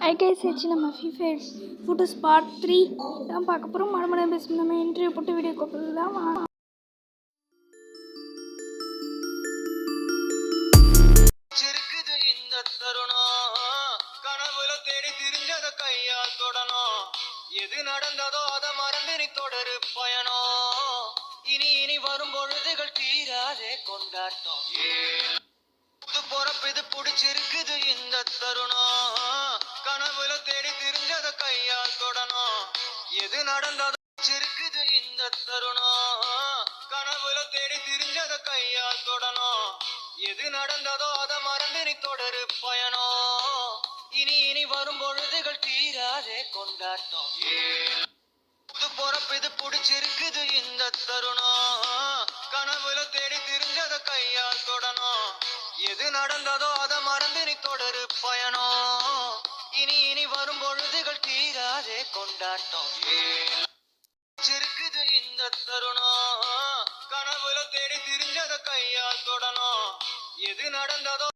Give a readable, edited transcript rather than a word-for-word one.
ஐ guys வச்சு நம்ம free fire photos part 3 தான் பார்க்க போகிறோம். மறுபடியும் பேசி நம்ம இன்டர்வியூ போட்டு வீடியோ கொடுக்கலாம். இந்த தருணம் கனவுல தேடி திரிஞ்சத கையால் தொடணும். எது நடந்ததோ அதை மறந்து நீ தொடரு பயணம். இனி இனி வரும் பொழுதுகள் தீராதே கொண்டாட்டம். புது பொறப்பு இது பிடிச்சிருக்குது இந்த தருணம். கனவுல தேடி திரிஞ்சத கையால் தொடணும். எது நடந்ததோ இருக்குது இந்த தருணம். கனவுல தேடி திரிஞ்சத கையால் தொடணும். எது நடந்ததோ அதை மறந்து நீ தொடரு பயணம். இனி இனி வரும் பொழுதுகள் தீராதே கொண்டாட்டம். புது பொறப்பு இது பிடிச்சிருக்குது இந்த தருணம். கனவுல தேடி திரிஞ்சத கையால் தொடணும். எது நடந்ததோ அதை மறந்து நீ தொடரு பயணம். இனி இனி வரும் பொழுதுகள் தீராதே கொண்டாட்டம். இருக்குது இந்த தருணம். கனவுல தேடி திரிஞ்சத கையால் தொடணும். எது நடந்ததோ